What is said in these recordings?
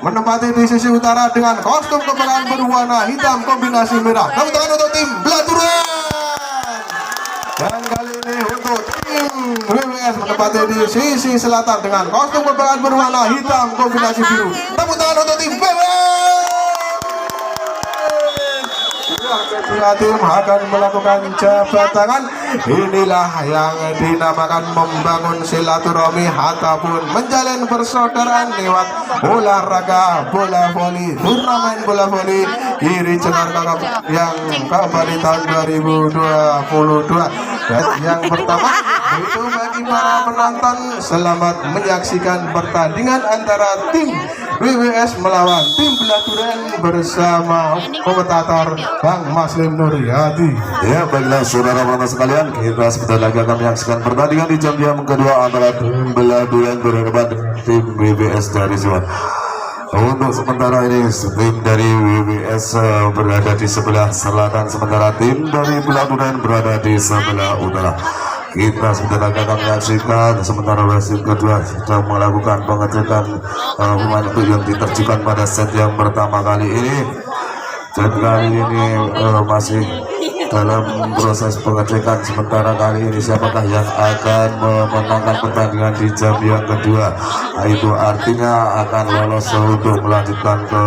menempati di sisi utara dengan kostum kebanggaan berwarna hitam kombinasi merah. Tepuk tangan untuk tim Belaturan. Dan kali ini untuk tim WWS menempati di sisi selatan dengan kostum kebanggaan berwarna hitam kombinasi biru. Tepuk tangan untuk tim WWS. Kedua tim akan melakukan jabat tangan. Inilah yang dinamakan membangun silaturahmi ataupun menjalin persaudaraan lewat olahraga bola voli, turnamen bola voli Giri Jakarta yang kembali tahun 2022. Dan yang pertama itu bagi para penonton, selamat menyaksikan pertandingan antara tim WWS melawan tim Belaturan bersama komentator Bang Maslim Nuryadi. Ya, baiklah saudara penonton sekalian, kita sebentar lagi akan menyaksikan pertandingan di jam yang kedua antara tim Belaturan berhadapan dengan tim WWS dari Sumat. Untuk sementara ini tim dari WWS berada di sebelah selatan, sementara tim dari Belaturan berada di sebelah utara. Kita sebentar lagi akan menyaksikan sementara wasit kedua sedang melakukan pengecekan pemain yang diterjunkan pada set yang pertama kali ini. Dan kali ini masih dalam proses pengecekan sementara kali ini siapakah yang akan memenangkan pertandingan di jam yang kedua. Itu artinya akan lolos untuk melanjutkan ke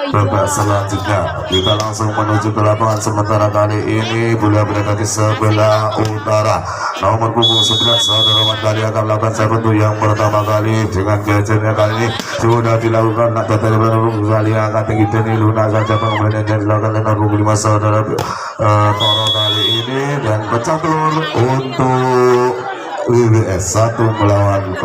babak selanjutnya. Kita langsung menuju ke lapangan sementara kali ini bola berada di sebelah utara. Nomor punggung 9 saudara Mat kali akan melakukan serve yang pertama kali dengan gadgetnya kali ini sudah dilakukan. Nak datang dari punggung kali akan tinggi Deni Luna saja pengembalian yang dilakukan oleh nomor punggung 5 saudara Toro kali ini, dan pecah telur untuk WWS 1 melawan 0.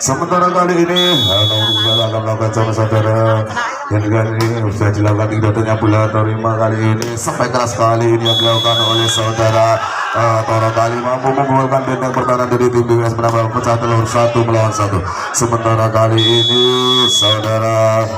Sementara kali ini nomor akan melakukan sama saudara dan kali ini sudah dilakukan datanya bola terima kali ini sampai keras kali ini yang dilakukan oleh saudara Toro kali mampu membuahkan benteng pertahanan dari tim WWS menambah pecah telur 1 melawan 1. Sementara kali ini saudara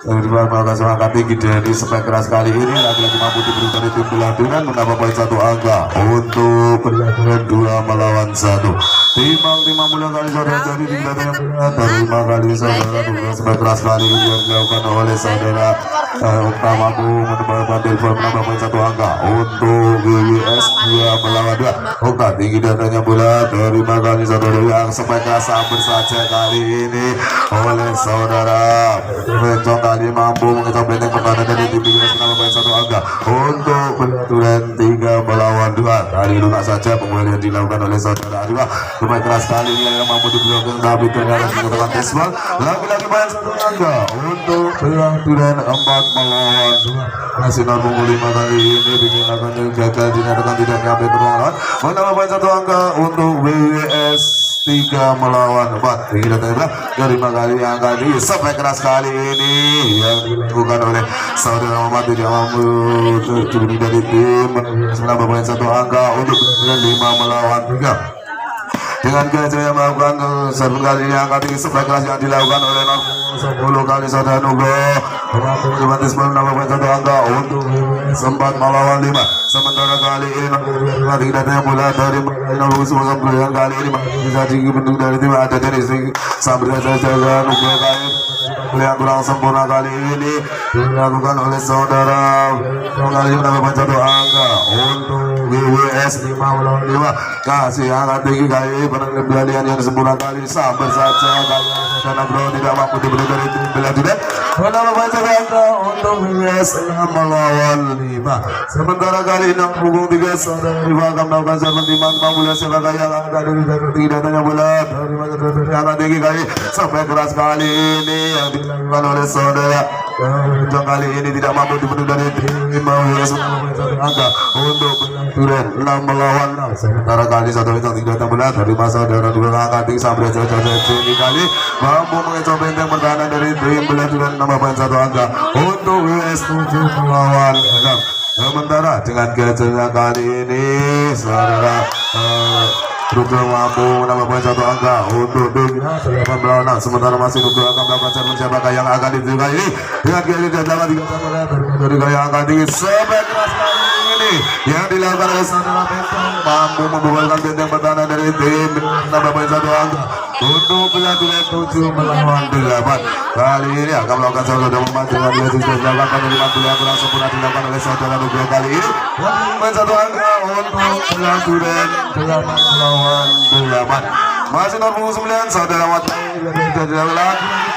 melakukan semangat tinggi dari sampai keras kali ini lagi-lagi mampu diberi dari tim Belaturan menambah poin 1 angka untuk Belaturan 2 melawan 1. Timbang bola kali saudara dari tim Belaturan terima kali saudara sampai keras kali ini yang dilakukan oleh saudara Okta mampu menambahkan telepon menambah poin 1 angka untuk WWS 2 melawan 2. Okta tinggi datanya bola terima kali saudara yang sampai keras hampir saja kali ini oleh saudara Bencong kali mampu mengejar benteng pertahanan dari tim WWS menambah poin 1 angka untuk Belaturan 3 melawan 2. Kali lunak saja pengembalian dilakukan oleh saudara Arima sampai keras kali ini yang mampu dibelakang tapi ternyata menggunakan tesbal lagi-lagi poin 1 angka untuk Belaturan 4 melawan 2. Masih nomor 5 kali ini bikin akan gagal dinyatakan tidak nyampe peruangan menambah poin 1 angka untuk WWS 3 melawan 4. Tinggi datanya dari 5 kali angka ini sampai keras kali ini yang dilakukan oleh saudara Muhammad tidak mampu terdiri dari tim menambah poin 1 angka untuk 5 melawan 3. Dengan gajah yang melakukan serve kali ini angka tinggi sampai keras yang dilakukan oleh 10 kali saudara Nugo mampu menambah poin 1 angka untuk 4 melawan 5. Sementara kali ini tinggi datanya bola dari yang kali ini bisa dibentuk dari tim ada dari sambil saja Nugo kali yang kurang sempurna kali ini dilakukan oleh saudara kali ini menambah poin 1 angka untuk WWS 5 melawan 5. Kasih angka tinggi kali ini pengendalian yang sempurna kali sabar saja kali karena bro tidak mampu diberi dari tim Belaturan menambah poin 1 angka untuk WWS 6 melawan 5. Sementara kali ini punggung 3 saudara Riva akan melakukan serve timbang bola silakan yang angka dari tinggi datanya bola dari angka tinggi kali sampai keras kali ini yang dilakukan oleh saudara Bencong kali ini tidak mampu diberi dari tim WWS menambah poin 1 angka untuk Belaturan 6 melawan 6. Sementara kali saudara Bencong tinggi datang bola dari masa saudara dua angka tinggi sampai saja ini kali mampu mengecoh benteng pertahanan dari tim Belaturan menambah poin 1 angka untuk WWS 7 melawan 6. Sementara dengan gajahnya kali ini saudara Nugo mampu menambah poin 1 angka untuk tim 8 melawan 6. Sementara masih Nugo akan melakukan serve siapakah yang akan dituju ini dengan gajah dalam 3 dari gaya angka tinggi sampai keras kali ini yang dilakukan oleh saudara Bencong mampu membubarkan benteng pertahanan dari tim menambah poin 1 angka untuk pelajaran 7 melawan 8. Kali ini akan melakukan saudara memanfaatkan dia sudah dilakukan penerimaan bola yang kurang sempurna dilakukan oleh saudara Nugroho kali ini. Main satu angka untuk pelajaran 8 melawan 8. Masih nomor 9 saudara Mati lagi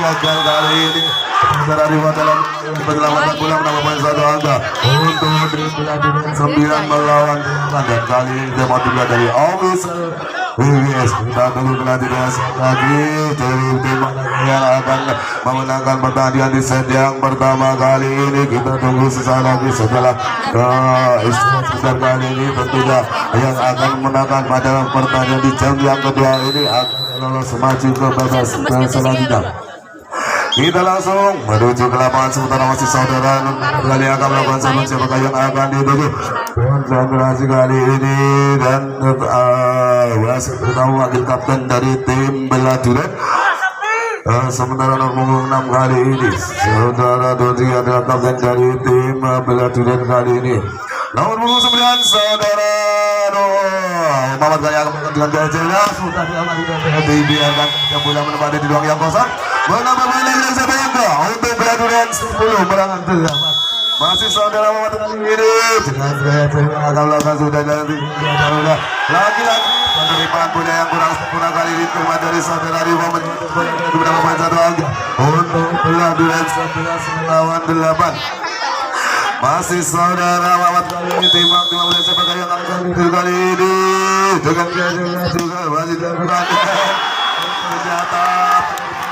gagal kali ini. Saudara Riwa dalam penyelamatan bola menambah poin satu angka untuk pelajaran 9 melawan 8 dan kali ini dia mau juga dari official WWS. Kita tunggu kelanjutan lagi dari tim yang akan memenangkan pertandingan di set yang pertama kali ini. Kita tunggu sesaat lagi setelah istirahat sebentar kali ini. Tentunya yang akan memenangkan pada pertandingan di jam yang kedua ini akan lolos maju ke babak selanjutnya. Kita langsung menuju ke lapangan sementara masih saudara kali akan melakukan serban siapakah yang akan dituju konsentrasi kali ini dan wasit pertama wakil kapten dari tim Beladuren. Sementara nomor 6 kali ini saudara Dodi adalah kapten dari tim Beladuren kali ini. Nomor 9 saudara Muhammad Gaya akan melakukan dengan gaya jelas sudah dibiarkan yang bola menempati di ruang yang kosong. Menambah poin lagi dari siapa yang untuk Beladuren 10 merangan 8. Masih saudara Muhammad kali ini dengan gaya jelas akan melakukan sudah lagi-lagi penerimaan bola yang kurang sempurna kali ini terima dari saudara Riwa beberapa poin satu angka untuk Beladuren 11 melawan 8. Masih saudara Muhammad kali ini timbang oleh siapakah yang akan dituju kali ini dengan gaya juga masih dilakukan ternyata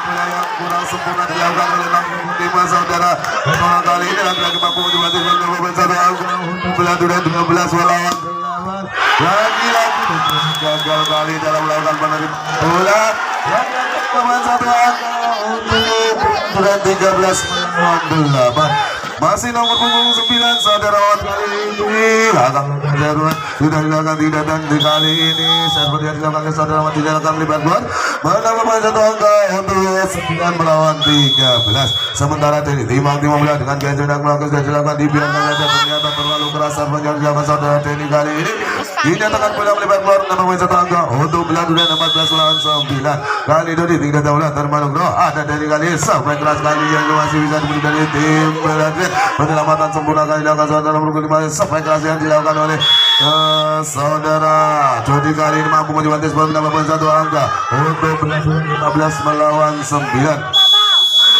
bola yang kurang sempurna dilakukan oleh tim saudara Muhammad kali ini lagi-lagi mampu menjadi pemain satu angka untuk Beladuren 12 melawan 8. Lagi-lagi gagal kali dalam melakukan penerimaan bola lagi-lagi pemain satu angka untuk Beladuren 13 melawan 8. Masih nomor punggung 9 saudara Muhammad kali ini akan melakukan sudah dilakukan tidak dan di kali ini server yang dilakukan oleh saudara Muhammad tidak akan melibat gol menambah poin satu angka untuk 9 melawan 13. Sementara dari timbang bola dengan gaya yang melakukan sudah dilakukan dibiarkan saja ternyata terlalu keras server yang dilakukan saudara Denny kali ini dinyatakan bola melibat gol menambah poin satu angka untuk Beladuren 14 melawan 9. Kali ini tidak tahu lah termasuk ada dari kali sampai keras kali yang masih bisa diberi dari tim Beladuren. Penyelamatan sempurna kali dilakukan saudara nomor 5 sampai keras yang dilakukan oleh saudara Jody kali ini mampu menjadi bola menambah poin satu angka untuk Beladuren 15 melawan 9.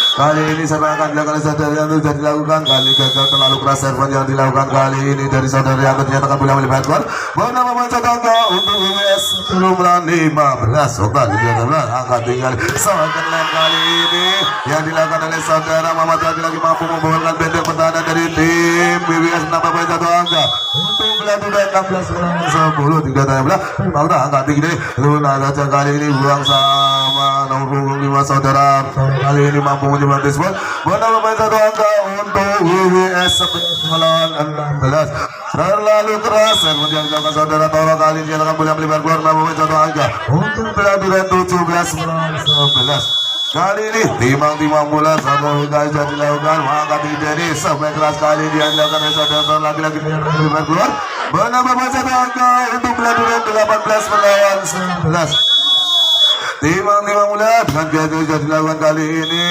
Kali ini serba akan dilakukan oleh saudara yang sudah dilakukan kali gagal terlalu keras serban yang dilakukan kali ini dari saudara yang ternyata bola melibat gol menambah poin satu angka untuk WWS 10 melawan 15. Oke angka tinggal sangat kali ini yang dilakukan oleh saudara Muhammad lagi mampu membawakan benteng pertahanan dari tim WWS menambah poin satu angka untuk Beladuren 16 melawan 10. Tiga tanya bola memang angka tinggi ini Luna saja kali ini buang sama nomor 5 saudara kali ini mampu menjadi dispon menambah poin satu angka untuk WWS 11 melawan 16. Terlalu keras kemudian dilakukan saudara Toro kali ini akan boleh melibat keluar menambah poin satu angka untuk Beladuren 17 melawan 11. Kali ini timbang bola satu guys sudah dilakukan mengangkat ini sampai keras kali dia dilakukan oleh saudara lagi-lagi melibat keluar menambah poin satu angka untuk Beladuren 18 melawan 11. Timbang bola dengan gaya sudah dilakukan kali ini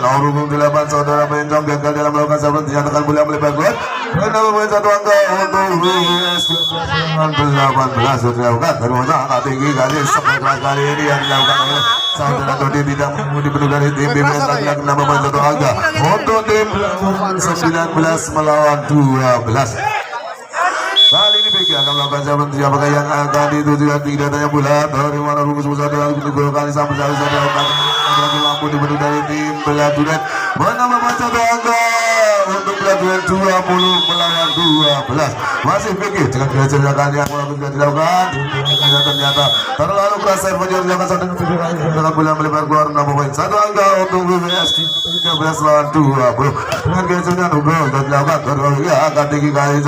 nomor 8 saudara Pencong gagal dalam melakukan serban dinyatakan bola melibat gol menambah poin satu angka untuk WWS 18 sudah dilakukan dan angka tinggi kali sampai keras kali ini yang dilakukan oleh saudara Dodi tidak mampu dipenuhi dari tim BBS lagi-lagi menambah poin satu angka untuk tim 19 melawan 12. Kali ini PG akan melakukan serban siapakah yang akan dituju tidak tanya bola dari mana rumus saudara lagi menunggu kali sampai saudara lagi mampu dipenuhi dari tim Beladuren menambah poin satu angka untuk Beladuren 20 melawan 12. Masih PG dengan gaya kali yang sudah dilakukan ternyata terlalu keras serban yang dilakukan saudara dengan bola melebar keluar menambah poin satu angka untuk WWS 13 melawan 20. Dengan gaya sudah dilakukan akan tinggi kali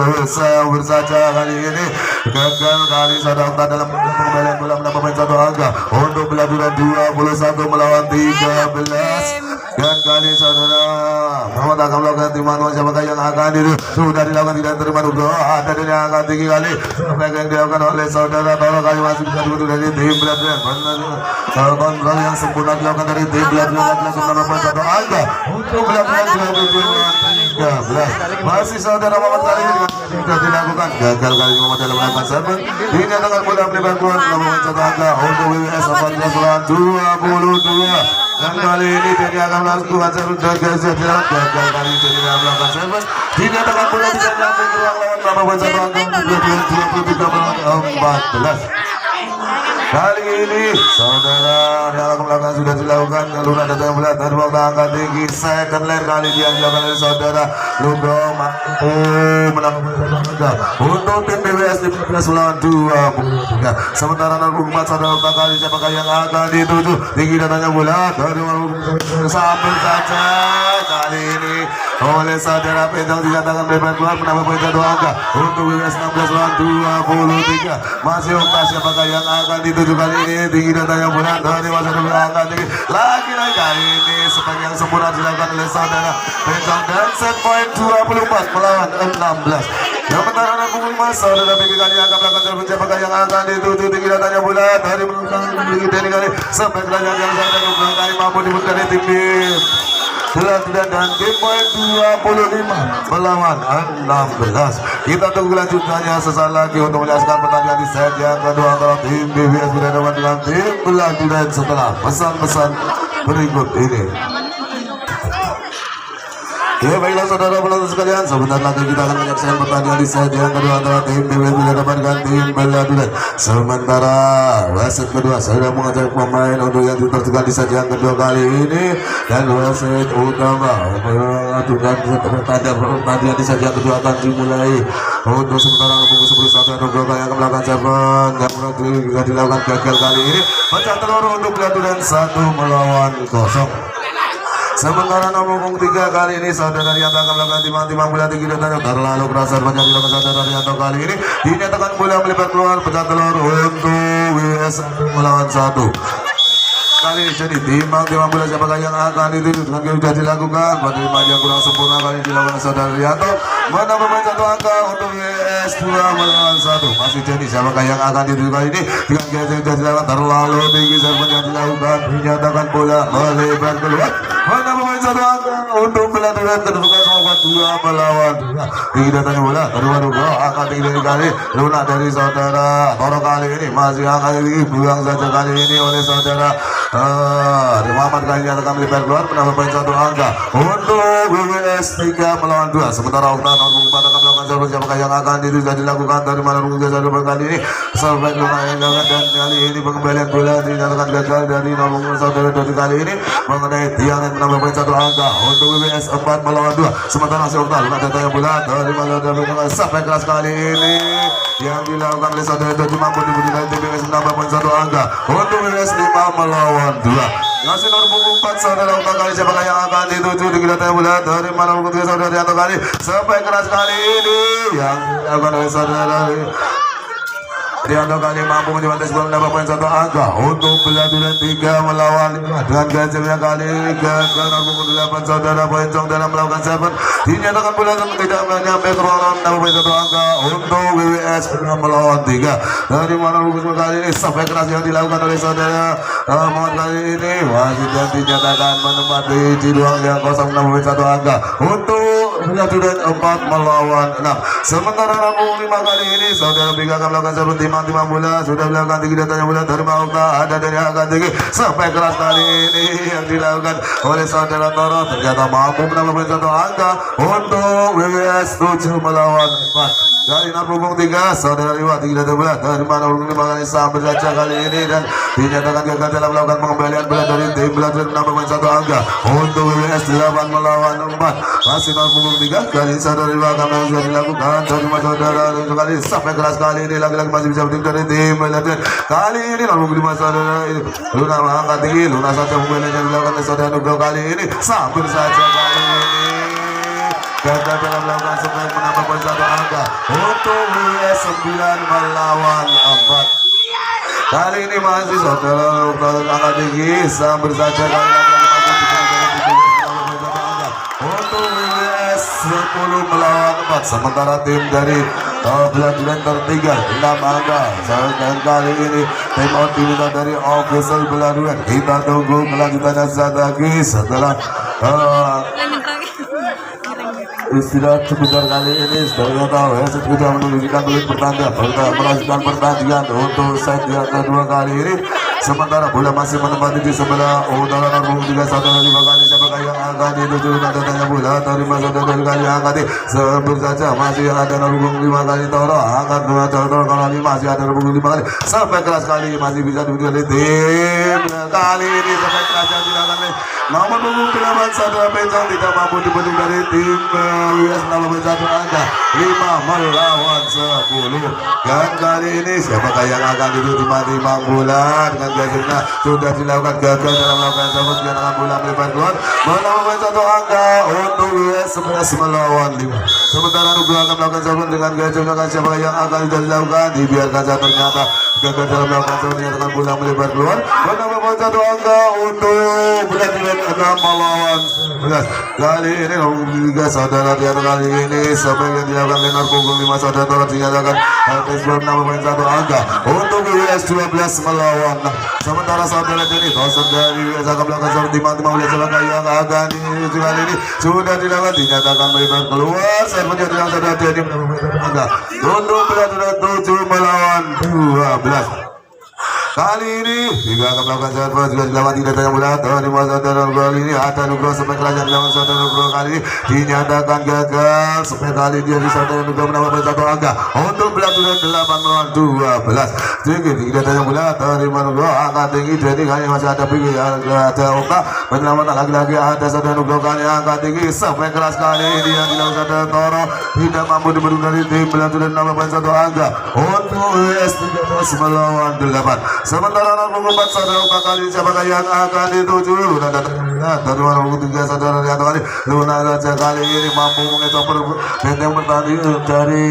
bersaja kali ini gagal kali saudara dalam pengembalian bola menambah poin satu angka untuk Beladuren 21 melawan 13. Dan kali saudara Muhammad saudara akan melakukan timan siapakah yang akan itu sudah dilakukan tidak terima dulu ada yang akan tinggi kali yang dilakukan oleh saudara Toro kali masih bisa dibutuh dari tim Belanda kontrol yang sempurna dilakukan dari tim Belanda dilakukan satu angka untuk Belanda 13 masih saudara Muhammad kali ini sudah dilakukan gagal kali Muhammad dalam melakukan serban dinyatakan bola melebar keluar melakukan satu angka untuk WWS 14-22 dan kali ini jadi akan melakukan serban gagal kali jadi akan melakukan serban dinyatakan bola bisa dilakukan keluar lawan melakukan satu angka 23-14 kali ini saudara yang akan melakukan sudah dilakukan Luna datang melihat dari waktu angka tinggi second lane kali dia dilakukan oleh saudara Lugro mampu menangkan untuk tim BWS 15 melawan 23 sementara 04 saudara kali siapakah yang akan dituju tinggi datangnya bola dari sambil saja kali ini oleh saudara Pedang dikatakan bebas keluar menambah poin satu angka untuk BWS 16 melawan 23 masih untuk siapakah yang akan dituju kali ini tinggi datangnya bola dari masa dulu angka tinggi lagi-lagi kali ini sepanjang yang sempurna dilakukan oleh saudara Pedang dan set point 24 melawan 16 yang mentara anak pukul 5 saudara PG kali akan melakukan telepon siapakah yang akan dituju tinggi datangnya bola dari tinggi dari kali sampai kerajaan yang saudara kali mampu dibutuhkan dari tim dan game point 25 melawan 16 kita tunggu lanjutannya sesaat lagi untuk menyaksikan pertandingan di set yang kedua antara tim BWS berhadapan dengan tim Belanda setelah pesan-pesan berikut ini. Ya baiklah saudara penonton sekalian, sebentar lagi kita akan menyaksikan pertandingan di set yang kedua antara tim BWS berhadapan dengan tim Belanda. Sementara wasit kedua sudah mengajak pemain untuk yang diterjunkan di set yang kedua kali ini dan wasit utama mengajukan pertandingan di set yang kedua akan dimulai untuk sementara pukul 11 untuk yang akan melakukan serban yang juga dilakukan gagal kali ini pecah telur untuk Belanda dan 1 melawan 0. Sementara nomor 3 kali ini saudara Rianto akan melakukan timang-timang bola tinggi dan terlalu keras banyak dilakukan saudara Rianto kali ini dinyatakan bola melebar keluar pecah telur untuk WS 1 melawan 1 kali jadi timang-timang bola siapakah yang akan dituju dengan sudah dilakukan penerimaan yang kurang sempurna kali dilakukan saudara Rianto menambah poin 1 angka untuk WS 2 melawan 1 masih jadi siapakah yang akan dituju kali ini dengan gaya yang sudah dilakukan terlalu tinggi serban yang dilakukan dinyatakan bola melebar keluar menambah poin 1 angka untuk Belanda dan kedudukan nomor 2 melawan 2 tinggi datangnya bola kedua angka tinggi dari kali Luna dari saudara Toro kali ini masih angka tinggi buang saja kali ini oleh saudara Muhammad kali ini akan melebar keluar menambah poin 1 angka untuk WWS 3 melawan 2 sementara Oktan nomor 4 akan melakukan serban siapakah yang akan itu sudah dilakukan dari mana mungkin serban kali ini serban Luna yang dan kali ini pengembalian bola dinyatakan gagal dari nomor saudara dari kali ini mengenai tiang yang menambah poin 1 angka untuk WWS 4 melawan 2 sementara masih Oktan Luna datangnya bola dari mana dengan sampai keras kali ini yang dilakukan oleh saudara itu mampu dibutuhkan tim WWS menambah poin 1 angka untuk WWS 5 melawan 2 masih nomor 4 saudara Oktan kali siapakah yang akan dituju didatangnya bola dari mana mungkin saudara Rianto kali sampai keras kali ini yang dilakukan oleh saudara Rianto kali mampu menjembatani sebuah mendapat poin 1 angka untuk Belanda 3 melawan 5 dengan gajahnya kali gagal nomor 8 saudara poin Jong dalam melakukan serban dinyatakan Belanda tidak menyampai ke ruangan mendapat poin 1 angka untuk WWS 6 melawan 3 dari mana mungkin kali ini sampai keras yang dilakukan oleh saudara Muhammad kali ini masih dan dinyatakan menempati di ruang yang kosong mendapat poin 1 angka untuk Belanda 4 melawan 6 sementara nomor 5 kali ini saudara Biga akan melakukan serban timang bola sudah dilakukan tinggi datanya bola dari Mauka ada dari akan tinggi sampai keras kali ini yang dilakukan oleh saudara Toro ternyata mampu menambah poin 1 angka untuk WWS 7 melawan 4 dari nomor 3 saudara Riwa tinggi datanya bola dari mana 5 kali sampai saja kali ini dan dinyatakan gagal dalam melakukan pengembalian bola dari tim Belanda menambah poin 1 angka untuk WWS 8 melawan 4 masih nomor 3 kali saudara Riwa akan sudah dilakukan dari saudara kali sampai keras kali ini lagi-lagi masih bisa dari tim Belanda kali ini nomor 5 saudara Luna angkat tinggi Luna saja pembelian yang dilakukan oleh saudara Nugroho kali ini sambil saja kali ini gagal dalam melakukan sebaik menambah poin 1 angka untuk WWS 9 melawan 4 kali ini masih saudara Nugroho angkat tinggi sambil saja kali ini untuk WWS 10 melawan 4. Sementara tim dari Belanda tertinggal 6 angka. Dan kali ini tim optimal dari official Belanda. Kita tunggu kelanjutannya saat lagi setelah istirahat sebentar kali ini. Sudah tahu ya, sudah menunjukkan menit pertandingan, melanjutkan pertandingan untuk set yang kedua kali ini. Sementara bola masih menempati di sebelah utara Narbung juga satu lagi kali siapakah yang akan dituju datangnya bola dari masa dari kali angkat sebelum saja masih ada Narbung 5 kali toro angkat 2 toro kali masih ada Narbung 5 kali sampai keras kali masih bisa diberikan di tim kali ini sampai keras yang dilakukan nomor punggung 8 Sadra Pencang tidak mampu dibendung dari tim US melalui satu angka 5 melawan 10. Dan kali ini siapakah yang akan dituju timang bola dengan biasanya sudah dilakukan gagal dalam melakukan sabut dengan bola melebar keluar menambah satu angka untuk US 11 melawan 5. Sementara Nugroho akan melakukan sabut dengan gagal siapakah yang akan dilakukan dibiarkan saja ternyata gagal dalam melakukan sabut dengan bola melebar keluar menambah satu angka untuk Belanda 6 melawan 11. Kali ini juga saudara di kali ini sampai yang dilakukan dengan punggung 5 saudara dinyatakan habis menambah satu angka untuk US 12 melawan 6. Sementara saudara jadi dosen dari US akan melakukan sabut timang-timang oleh siapakah yang akan diuji kali ini sudah dilakukan dinyatakan melebar keluar saya menjadi yang saudara jadi menambah satu angka untuk Belanda 7 melawan 12. Kali ini juga akan melakukan sahabat juga dilawan tidak tanya bola dari masa Nugroho kali ini ada Nugroho sampai kerajaan dilawan saudara Nugroho kali ini dinyatakan gagal sampai kali dia di saudara Nugroho menambah satu angka untuk Belanda 8 melawan 12. Jadi tidak tanya bola dari Nugroho angka tinggi jadi kali masih ada pinggir ada Oka menyelamatkan lagi-lagi ada saudara Nugroho kali angka tinggi sampai keras kali ini yang dilawan saudara Toro tidak mampu dibendung dari tim Belanda 8 satu angka untuk US 13 melawan 8. Sementara nomor 4 saudara Oka kali siapakah yang akan dituju Luna dari nomor 3 saudara yang kali Luna saja kali ini mampu mengecoh benteng pertandingan dari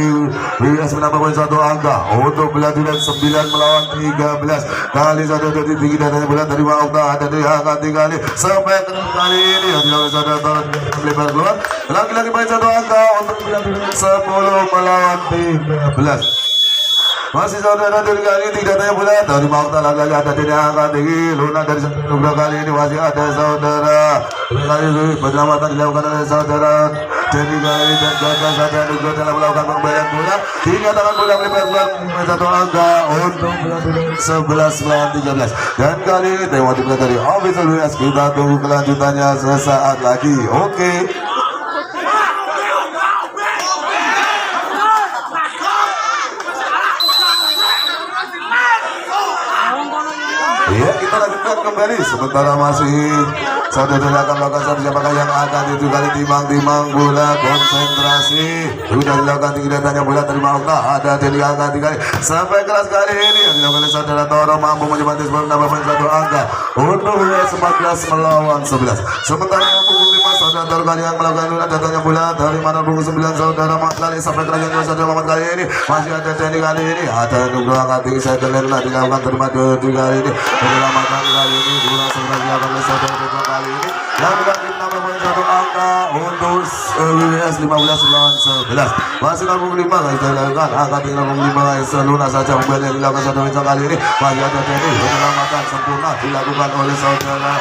US menambah satu angka untuk Belanda 9 melawan 13. Kali saudara jadi tinggi dan bola dari Okta ada di angka 3 kali sampai kali ini yang dilakukan saudara Toro melebar keluar lagi-lagi main satu angka untuk Belanda 10 melawan 13. Masih saudara dari kali ini tidak tanya bola dari Maukta lagi ada di angka tinggi Luna dari Nugroho kali ini masih ada saudara kali ini penyelamatan dilakukan oleh saudara dari kali dan gagal saudara Nugroho dalam melakukan pemberian bola dinyatakan bola melebar keluar satu angka untuk 11 melawan 13. Dan kali ini tema dari official US kita tunggu kelanjutannya sesaat lagi. Oke. Ya kita lanjutkan kembali sementara masih saudara akan melakukan siapakah yang akan itu kali timang bola konsentrasi sudah dilakukan tidak tanya bola terima Okta ada di angka 3 kali sampai keras kali ini yang dilakukan oleh saudara Toro mampu menyebabkan sebelum menambah satu angka untuk US 14 melawan 11. Sementara punggung 5 saudara Toro kali yang melakukan Luna datangnya bola dari mana punggung 9 saudara Mat kali sampai kerajaan saudara Muhammad kali ini masih ada Denny kali ini ada Nugroho angka tinggi saya Luna dilakukan terima di kali ini penyelamatan kali ini bola segera dilakukan oleh saudara Petra kali ini yang berarti menambah satu angka untuk US 15 melawan 11. Masih punggung 5 kali dilakukan angka tinggi punggung 5 kali Luna saja pembelian yang dilakukan saudara Petra kali ini masih ada Denny penyelamatan sempurna dilakukan oleh saudara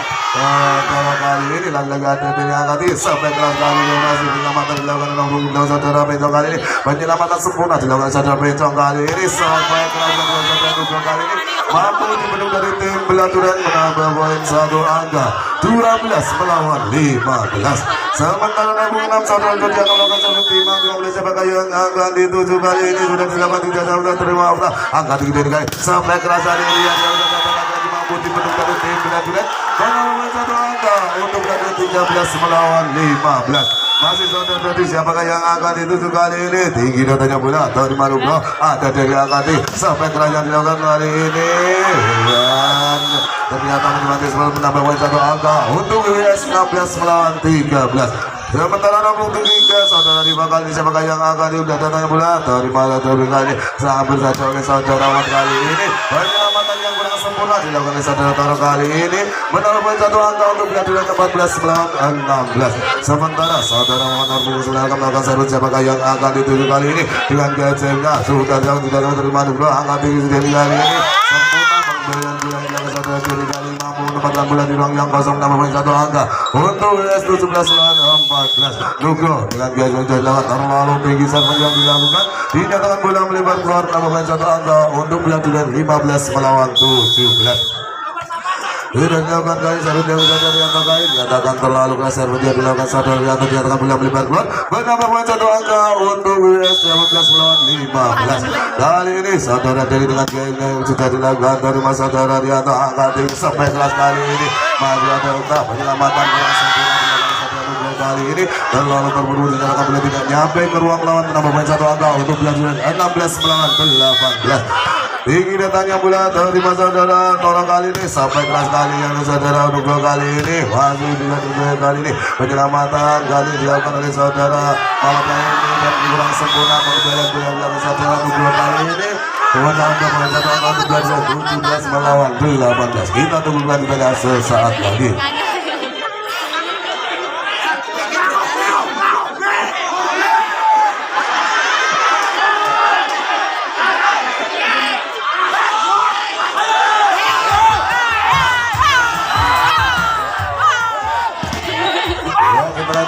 Toro kali ini lagi-lagi ada Denny angka tinggi sampai keras kali ini masih penyelamatan dilakukan oleh punggung saudara Petra kali ini penyelamatan sempurna dilakukan saudara Petra kali ini sampai keras kali saudara Nugroho kali ini mampu dibendung dari tim Belaturan menambah poin satu angka 12 melawan 15. Sementara nomor 6 saudara kerja melakukan satu timang oleh siapakah yang akan dituju kali ini sudah dilakukan tidak sudah terima angka 3 kali sampai keras kali ini yang mampu dibendung dari tim Belaturan menambah satu angka untuk Belanda 13 melawan 15. Masih saudara tadi siapakah yang akan dituju kali ini tinggi datanya bola dari Nugroho ada dari angkati sampai kerajaan dilakukan kali ini dan ternyata menikmati sebelum menambah poin satu angka untuk US 16 melawan 13. Sementara nomor 3 saudara di bakal siapakah yang akan diudah datanya bola dari mana terlebih kali sambil saja oleh saudara Mat kali ini penyelamatan yang kurang sempurna sempurna dilakukan oleh saudara Toro kali ini menambah poin 1 angka untuk Beladiran ke-14 melawan 16. Sementara saudara Muhammad Arfi akan melakukan servis siapakah yang akan dituju kali ini dengan gajahnya sudah jauh tidak dapat terima dulu angka tinggi kali ini sempurna pemberian bulan yang saudara kiri kali mampu menempatkan bulan di ruang yang kosong tambah poin 1 angka untuk US 17 lawan 14. Nugroho dengan gajah lewat terlalu tinggi servis yang dilakukan dinyatakan bola melebar keluar tambah poin 1 angka untuk Beladiran 15 melawan 17. Sudah dilakukan kali servis yang dari yang terkait dinyatakan terlalu keras servis yang dilakukan saudara yang dinyatakan bola melebar keluar menambah poin 1 angka untuk US 15 melawan 15. Kali ini saudara dari dengan gaya yang sudah dilakukan dari masa saudara Rianto angka tinggi sampai kelas kali ini masih ada utah penyelamatan kali ini dan lalu terburu dinyatakan bola tidak nyampe ke ruang lawan menambah poin 1 angka untuk Beladiran 16 melawan 18. Tinggi datangnya bola dari saudara Toro kali ini sampai keras kali yang saudara Nugroho kali ini masih dilakukan kali ini penyelamatan kali dilakukan oleh saudara malam ini dan kurang sempurna pemberian bola yang saudara Nugroho kali ini menambah poin 1 angka untuk Beladiran 17 melawan 18. Kita tunggu kelanjutannya sesaat lagi.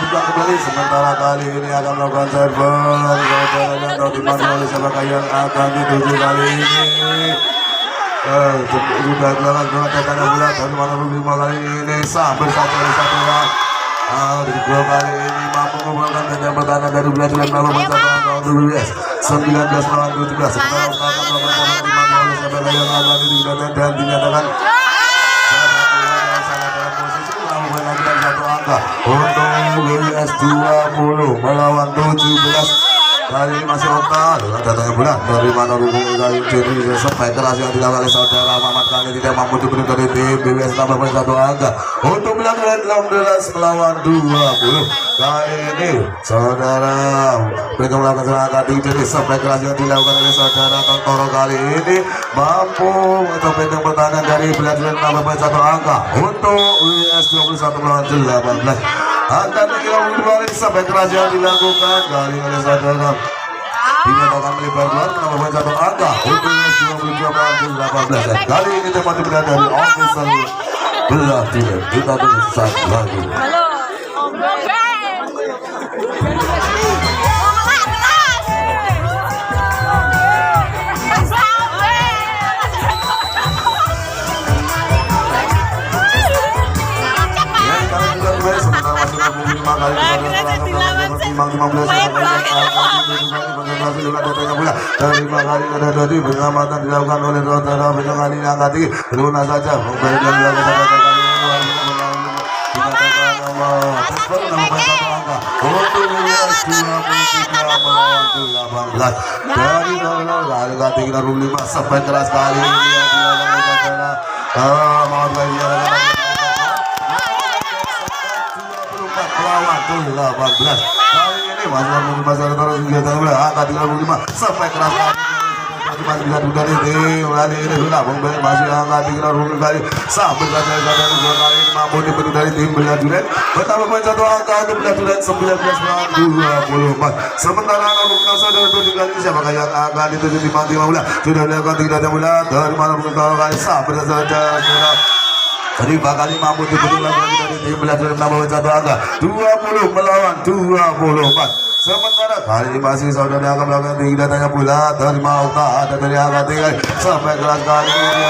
Kembali sementara kali ini akan melakukan server saudara dimana oleh siapakah yang akan dituju kali ini sudah dilakukan pengecekan bola dari mana lima kali ini sampai satu saudara Nugroho kali ini mampu mengumpulkan ganda pertahanan dari Beladiran melakukan satu angka untuk US 19 melawan 17. Sementara akan melakukan dimana oleh siapakah yang akan dituju dan dinyatakan untuk US 20 melawan 17. Kali ini masih Okta dengan datangnya bola dari mana hubungan kali ini sampai keras yang dilakukan oleh saudara Mamat kali tidak mampu diberi dari tim BWS tambah poin 1 angka untuk Beladiran 16 melawan 20. Kali ini saudara mereka melakukan serangan tinggi sampai keras yang dilakukan oleh saudara Toro kali ini mampu untuk pegang pertahanan dari Beladiran tambah poin 1 angka untuk US 21 melawan 18. Akan mengira kembali sampai keras yang dilakukan kali oleh saudara dinyatakan melebar keluar menambah poin 1 angka untuk US 22 melawan 18. Kali ini tempat berada dari official Beladiran. Kita tunggu saat lagi. Dari kali ada tadi penyelamatan dilakukan oleh saudara kali ini angkat tinggi lunas saja memberikan dilakukan dari angka tinggi 5 sampai keras kali ini melawan 18. Kali ini masih mungkin masalah terus senjata bola angka 35 sampai keras kali bisa dari tim kali ini sudah masih angka 35 kali sampai saja Nugroho kali ini mampu diberi dari tim Beladiran bertambah poin 1 angka untuk Beladiran 19 melawan 24. Sementara Nugroho saudara tujuh kali siapakah yang akan dituju di panti bola sudah dilakukan tidak ada bola dari mana Nugroho kali sampai saja tadi bakal mampu diberi lagi dari tim Beladiran menambah 1 angka 20 melawan 24. Sementara kali ini masih saudara akan melakukan tinggi datanya bola dari Mauta ada dari angka tinggi sampai kelas kali ini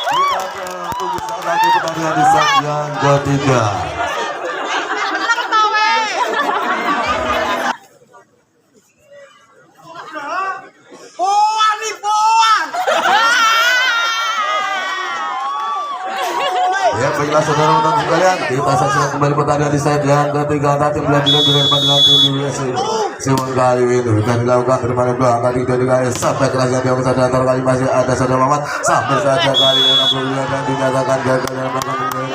kita tunggu saat lagi pertandingan di set yang ketiga. Ya baiklah saudara-saudara sekalian, kita saksikan kembali pertandingan di set yang ketiga antara tim Beladiran dengan tim BWS Siwon kali ini sudah dilakukan terima kasih angka 3 sampai kelas yang dilakukan saudara Toro kali masih ada saudara Mamat sampai saja kali 62 dan dinyatakan gagal dalam pertandingan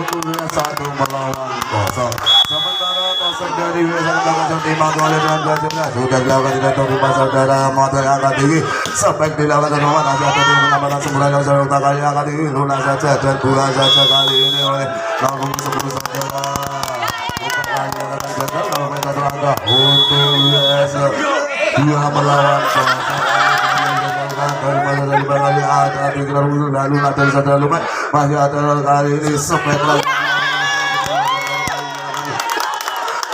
untuk 1 melawan 0. Sementara Tosok dari dari wilayah belakang timang oleh dengan 12 sudah dilakukan tidak terima saudara motor yang angkat tinggi sampai dilakukan nomor masih ada di penambahan semula yang saudara kali angkat tinggi lunas saja dan bulan saja kali ini oleh nomor 10 saudara bukan kali yang akan gagal kalau mereka terangka untuk wilayah dia melawan dari kali ada lalu dari saudara lupa masih ada kali ini sampai lagi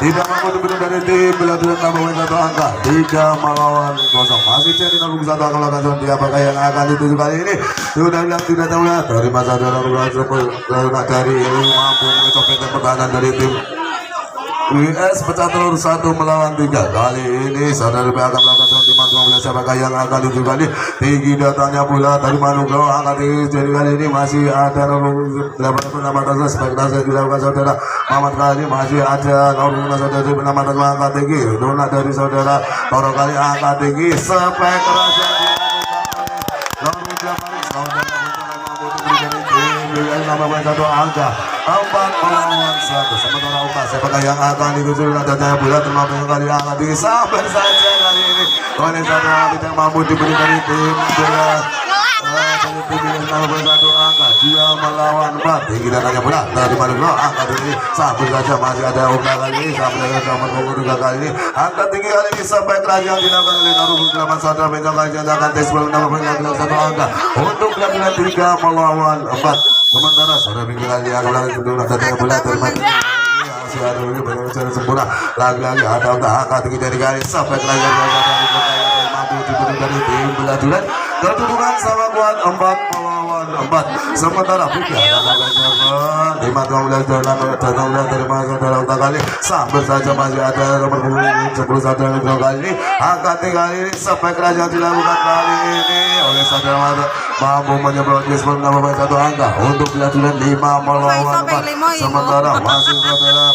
tidak mampu diberi dari tim beladuran tambah satu angka 3 melawan 0 masih jadi nomor 1 angka lakukan dia apakah yang akan dituju kali ini sudah bilang tidak tahu ya dari masa dari ini mampu mencoba pertahanan dari tim US pecah telur 1 melawan 3 kali ini saudara akan melakukan timang 15 apakah yang akan dituju kali tinggi datanya pula dari Manugro angkat tinggi jadi kali ini masih ada nomor 8 ekspektasi dilakukan saudara Mamat kali masih ada nomor saudara penamatan angkat tinggi donat dari saudara Toro kali angkat tinggi spek keras yang dilakukan nomor 8 saudara nama satu angka 4 melawan 1 sementara Ukas apakah yang akan dituju datanya bulat termasuk kali angkat tinggi sabar saja kali ini oleh saudara tidak mampu diberi dari tim berat nomor 1 angka 2 melawan 4 tinggi datanya bulat dari Manugro angkat tinggi sabar saja masih ada Ukas kali ini sampai dengan nomor 2 kali ini angkat tinggi kali ini sampai keras yang dilakukan oleh nomor 8 saudara mencang kali yang akan tes nomor 1 angka untuk kelas 3 melawan 4 sementara saudara minggu kali yang lagi kedua datanya bulat dari Manugro masih ada ini banyak cara sempurna lagi-lagi ada angkat tinggi dari kali sampai keras yang mampu diberi dari tim beladuran kedudukan sama kuat 4 melawan 4 sementara Bukia ada 5 12 dari masa dalam kali sambil saja masih ada nomor 10 saudara kali ini angkat kali ini sampai keras yang dilakukan kali ini oleh saudara mampu menyebabkan diskon nomor 1 angka untuk beladuran 5 melawan 4 sementara masih saudara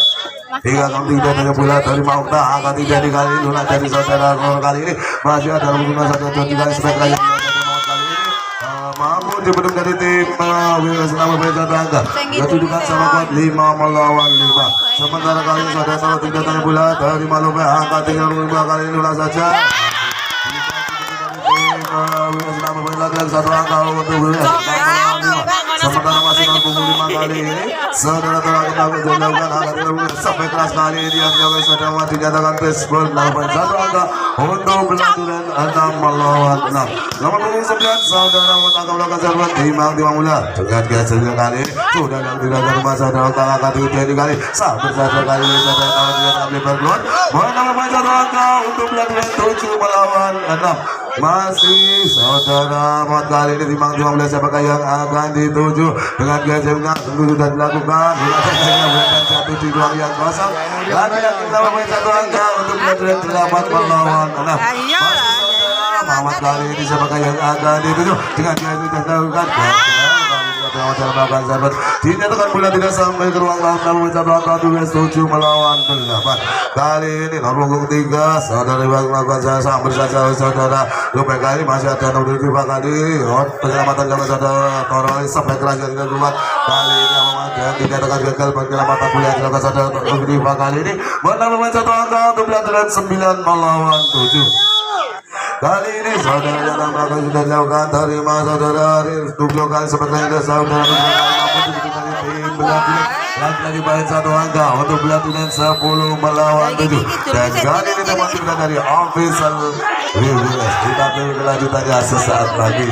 3 dari bulan dari Maukta angkat 3 di kali ini dari saudara kali ini masih ada nomor 1 kali spek lagi mampu diberi dari tim selama satu angka kedudukan sama kuat 5 melawan 5 sementara kali ini saudara salah 3 dari bulan dari Malume angkat 35 kali ini ulah saja satu angka untuk sementara masih 65 kali ini saudara telah dilakukan angkat sampai keras kali ini yang saudara dinyatakan baseball 81 angka untuk beladuran 6 melawan 6 nomor 29 saudara menangkap melakukan serbuan timang mula dengan geser kali ini sudah yang dilakukan rumah saudara angkat 3 kali sampai saja kali ini saudara tahun dia ambil berkeluar menambah 1 angka untuk beladuran 7 melawan 6 masih saudara mod kali ini timang 15 apakah yang akan dituju dengan gesernya tentu sudah dilakukan bukan satu di ruang yang kosong lagi yang kita mempunyai 1 angka untuk beladuran 8 melawan 6 masih saudara Muhammad kali ini apakah yang akan dituju dengan geser sudah dilakukan dinyatakan bulan tidak sampai ke ruang laut namun mencapai angka 7 melawan 8 kali ini nomor 3 saudara melakukan sambil saja saudara lupa kali masih ada nomor 5 kali penyelamatan jangan saudara Toro sampai keras yang dilakukan kali ini dinyatakan gagal penyelamatan bulan dilakukan saudara nomor 5 kali ini menambah 1 angka untuk beladuran 9 melawan 7 kali ini saudara yang melakukan sudah dilakukan terima saudara dua kali seperti ada saudara lagi baik 1 angka untuk beladuran 10 melawan 7 dan kali ini dapat kita dari official review kita tunggu kelanjutannya sesaat lagi.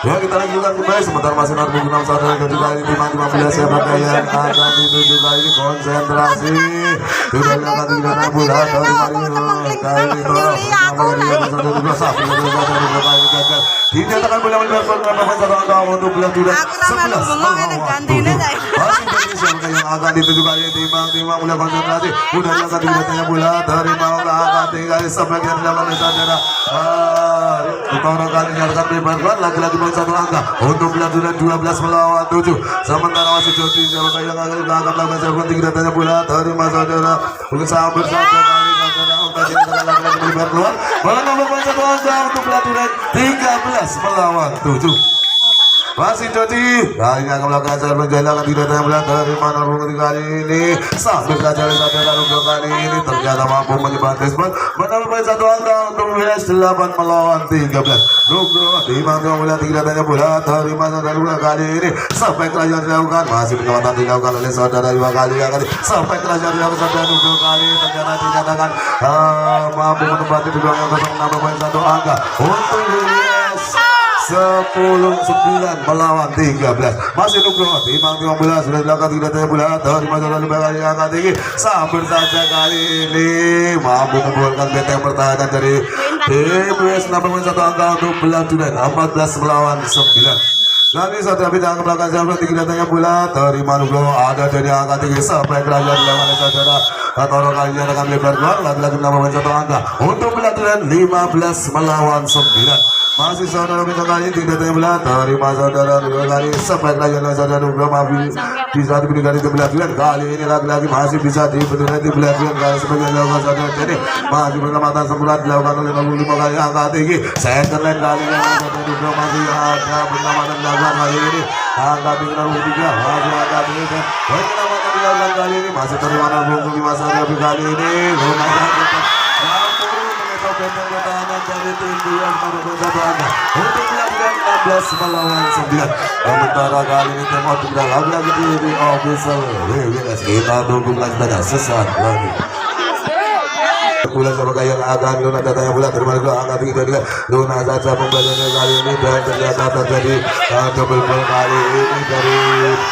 Ya kita lanjutkan kembali sebentar masih nomor 6 saudara kedua ini timang 15 ya pakai yang akan dituju kali ini konsentrasi sudah diangkat di dalam bulan dari Mario kali ini tolong dinyatakan bola melibatkan berapa satu angka untuk belas sudah 11 melawan 7 masih Indonesia yang akan dituju kali ini timang mulai konsentrasi sudah diangkat di datanya bola dari mau angkat tinggal sebagian dilakukan saudara Utara kali nyatakan bebas lagi-lagi 1 angka untuk beladuran 12 melawan 7 sementara masih Jody siapa yang akan melakukan serbuan tinggi datanya bola dari saudara untuk sambil saja kali saudara untuk lagi-lagi melibat keluar bola nomor 1 angka untuk beladuran 13 melawan 7 masih Jody. Kali ini akan melakukan serve menjalankan tidak ada bola dari mana kali ini sambil saja saudara Nugroho kali ini ternyata mampu menyebabkan spot menambah satu angka untuk WS 8 melawan 13. Nugroho dimanggung bola tidak ada bola dari mana Nugroho kali ini sampai kerajaan dilakukan masih pengamatan dilakukan oleh saudara dua kali sampai kerajaan dilakukan saudara Nugroho kali ternyata dinyatakan mampu menempati peluang yang kosong menambah poin satu angka untuk WS 10-9 melawan 13. Masih Nugroho timang bola sudah dilakukan tidak ada bola dari masa lalu kali angkat tinggi sambil saja kali ini mampu membuatkan benteng pertahanan dari tim WS 61 angka untuk belah duren 14 melawan 9. Nanti saudara bintang ke belakang sahabat tinggi datangnya bola dari Nugroho ada dari angka tinggi sampai kerajaan dilakukan oleh saudara Toro kali ini akan lebar keluar lagi-lagi menambah satu angka untuk belah duren 15 melawan 9. Masih saudara bintang kali ini tidak tanya belah dari saudara Nugroho kali sampai kerajaan saudara Nugroho bisa diberikan itu belah duren kali ini lagi-lagi masih bisa diberikan itu belah duren kali sebagai dilakukan saudara jadi masih penyelamatan semburat dilakukan oleh 65 kali angka tinggi second line kali ini saudara Nugroho masih ada penyelamatan dilakukan kali ini angka tinggi 63 masih angka tinggi dan penyelamatan dilakukan kali ini masih terima 65 saudara kali ini benteng pertahanan dari tim Duyan merupakan satu angka untuk melakukan 16 melawan 9. Sementara kali ini tim Otik dan lagi-lagi di official WWS kita tunggu saja sesaat lagi. Bola sama kayak akan Luna datangnya bola dari mana angkat tinggi dari Luna saja pembeliannya kali ini dan ternyata terjadi double ball kali ini dari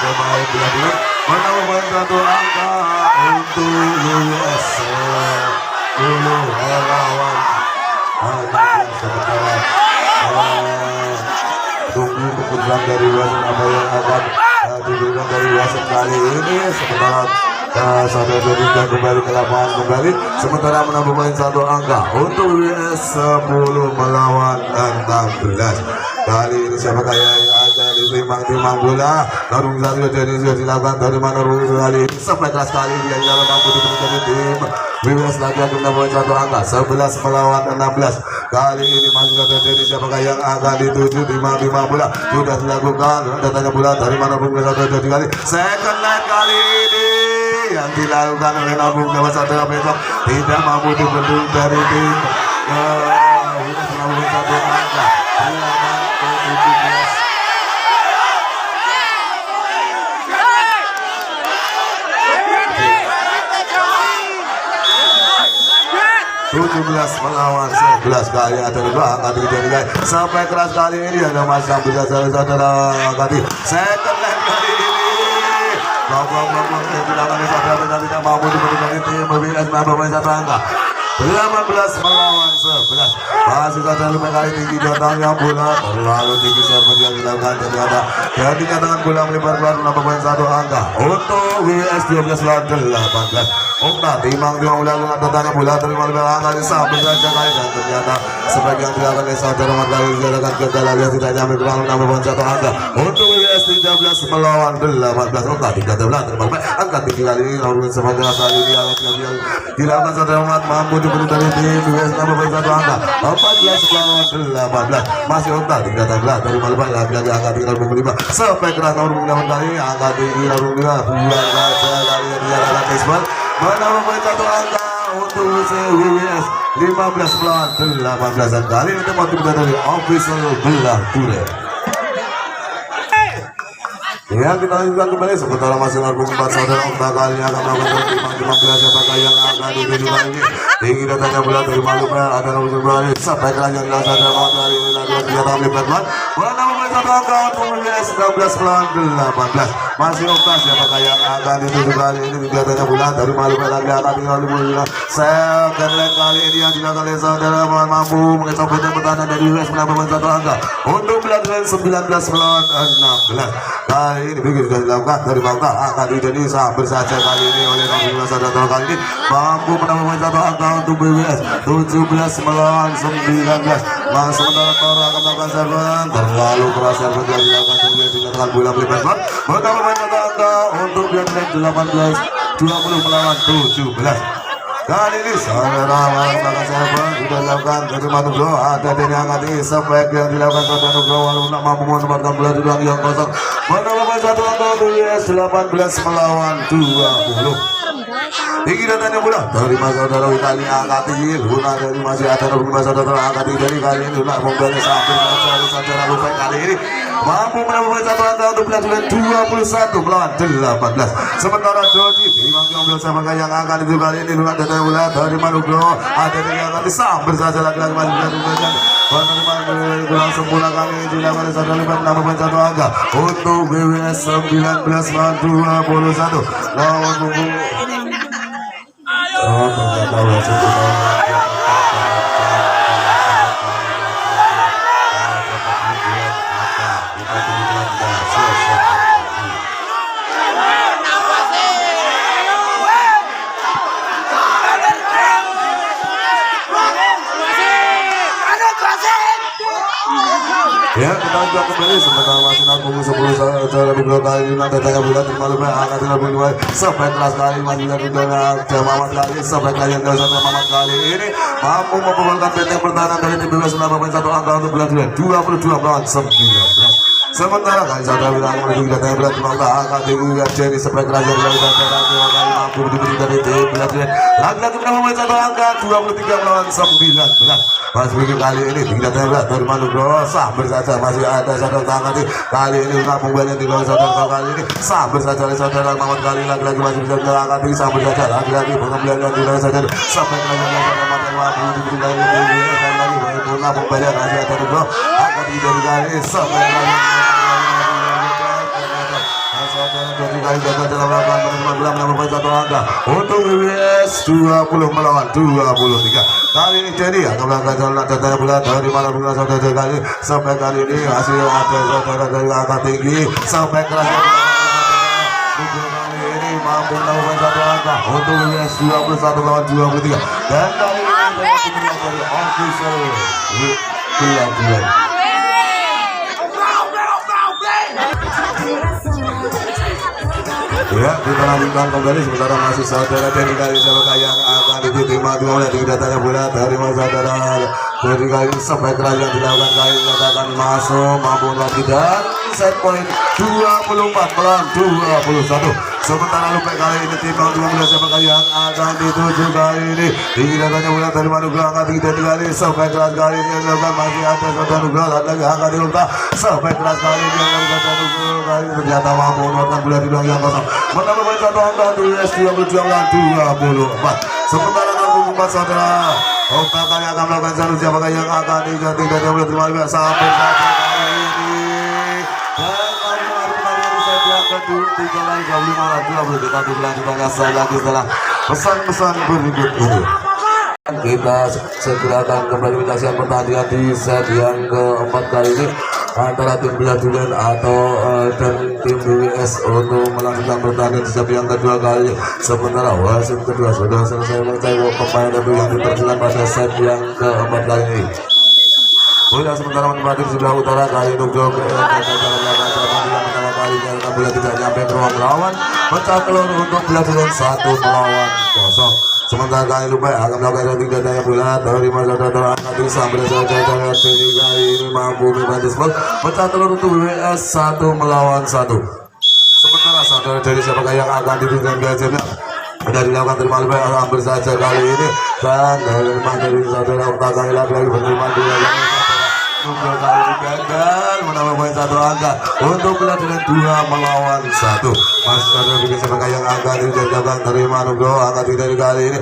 pemain Duyan menambah satu angka untuk WWS 10 melawan sementara tunggu keputusan dari wasit apa yang akan diberikan dari wasit kali ini sementara sampai berikan kembali ke lapangan kembali sementara menambah poin satu angka untuk WS 10 melawan 16. Kali ini siapa kaya yang ada di timang bola tarung satu jadi sudah dilakukan dari mana kali ini sampai keras kali dia dalam mampu diberikan tim WS lagi akan menambah satu angka 11 melawan 16. Kali ini masih terjadi siapa yang akan dituju timang bola sudah dilakukan datanya bola dari mana satu jadi kali second line kali ini yang dilakukan oleh Nabung Dewa Sadara besok tidak mampu dibendung dari tim WS menambah satu angka 17 melawan 11 kali ada dua angka tiga sampai keras kali ini ada masa bisa saudara angka second line kali ini blok tidak mampu diberikan tim WS menambah satu angka 18 melawan 11. Masih saja lebih kali tinggi datangnya bola terlalu tinggi serve yang dilakukan ternyata dan dinyatakan bola melebar keluar menambah satu angka untuk WS 12 lawan 18. Timang ulang datangnya bola terima lebih angka sampai saja kali dan ternyata sebagian dilakukan oleh saudara Matlawi dilakukan kegagalan yang tidak nyampe kurang menambah satu angka untuk WS 13 melawan 18. Tidak terbelah terima angka tinggi kali ini lalu sepanjang kali ini yang dilakukan saudara Mat mampu diberi dari tim WS menambah satu angka 14 melawan 18. Masih tidak terbelah terima lebih lagi angka tinggi 25 sampai keras nomor 28 kali angka tinggi 25 bulan saja kali yang dilakukan Ismail menambah satu angka untuk WS 15 melawan 18 dan kali ini mau kita dari official belah duren. Ya kita lanjutkan kembali sementara masih lagu 4 saudara kali akan melakukan timang belah siapa yang akan dituju kali ini tinggi datangnya bola dari Maluku ada nomor kembali sampai kerajaan saudara kali ini lagi senjata melibat menambah satu angka untuk WS 19 melawan 18. Masih Okta siapa yang akan dituju kali ini datangnya bola dari Maluku lagi akan tinggal bola second line kali ini yang dilakukan oleh saudara mampu mengecoh benteng pertahanan dari WS menambah satu angka untuk belah duren 19 melawan 16. Kali ini begitu sudah dilakukan dari Bangka akan dijadi sambil saja kali ini oleh Nabi Saudara kali ini mampu menambah satu angka untuk BWS 17 melawan 19. Masuk sementara Toro akan melakukan serban terlalu keras serban yang dilakukan dengan bola melibatkan menambah satu angka untuk BWS 18 20 melawan 17. Kali ini saudara melakukan server sudah dilakukan dari Manugro ada dari angkati sampai yang dilakukan saudara Manugro walau nak mampu menempatkan bola di ruang yang kosong. Menambahkan satu angka US 18 melawan 20. Tinggi datanya bola dari saudara Itali angkat tinggi Luna dari masih ada rumah saudara angkat tinggi dari kali ini Luna membeli sampai saudara lupa kali ini mampu menambahkan satu angka untuk pelajaran 21 melawan 18. Sementara Dodi Timang yang belum sama yang angkat itu kali ini Luna datanya bola dari Manugro ada dari angkat sampai saja lagi-lagi masih ada pelajaran langsung bola kali ini dilakukan saudara lupa menambahkan satu angka untuk BWS 19 melawan 21 lawan buku. Oh, ternyata wajib ya, kita juga kembali sementara masih nanggung 10 saudara di blok kali ini datanya bulan terlalu baik angkat 32 sampai kelas kali masih dari Mamat kali sampai kali yang saudara Mamat kali ini mampu memperolehkan benteng pertahanan dari tim BWS menambahkan satu angka untuk bulan 22 melawan 19. Sementara kali saudara bilang menuju datanya bulan terlalu angkat tinggi jadi sampai kelas yang dari saudara kali mampu diberi dari tim bulan lagi-lagi menambahkan satu angka 23 melawan 19. Mas Budi kali ini tidak tembak dari Manugro sambil saja masih ada saudara tangan kali ini kampung banyak di bawah saudara kali ini sambil saja saudara Mamat kali lagi-lagi masih bisa terangkat ini sambil saja lagi-lagi pengambilan di bawah saja sampai lagi Mamat yang mampu diberi lagi kampung banyak masih ada di bawah angkat dari kali sampai lagi jadi kali jaga dalam lapangan menambah menambah satu angka untuk BWS 20 melawan 23. Kali ini jadi akan melakukan jalan datanya bola dari mana bola saudara kali sampai kali ini hasil ada saudara dari angka tinggi sampai keras kali ini mampu menambah satu angka untuk BWS 21 melawan 23 dan kali ini dari official pelajaran. Ya, kita lanjutkan kembali sementara masih saudara dari kali saudara yang akan diterima dua oleh datanya bola dari saudara dari kali sampai kerajaan dilakukan kali katakan masuk mampu lagi dan set point 24 melawan 21. Sementara lupa kali ini tim 12 siapa yang akan dituju kali ini didatanya bola dari Manugro angkat tiga kali sampai keras kali ini dilakukan masih ada saudara Manugro lagi angkat diulta sampai keras kali ini yang saudara kali ternyata mampu menurunkan bola di ruang yang kosong menambah satu angka US 22 melawan 24. Sementara kampung 4 saudara Oka kali akan melakukan satu siapa yang akan diganti dari bola terima kasih sampai kali ini tiga lagi jauh 5 kita dilanjutkan lagi setelah pesan-pesan berikut ini. Kita segera akan kembali menyaksikan pertandingan di set yang keempat kali ini antara tim Beladulen atau dan tim BWS untuk melanjutkan pertandingan di set yang kedua kali. Sementara wasit kedua sudah selesai mencari pemain yang diterjunkan pada set yang keempat kali ini. Bola sementara menempati di sebelah utara kali Nugro bola tidak nyampe ke ruang lawan pecah telur untuk Beladulen 1 melawan 0. Sementara kali lupa akan melakukan tiga daya bola dari saudara angkat di sambil saudara dari kali ini mampu membantu spot pecah telur untuk BWS 1 melawan 1. Sementara saudara dari siapa yang akan diberikan gajinya sudah dilakukan terima lupa hampir saja kali ini dan dari saudara kali lagi menerima dua Nugro kali ini gagal menambah poin satu angka untuk Beladulen 2 melawan 1. Masih ada bikin sebagai yang angka ini dilakukan terima Nugro angka dari kali ini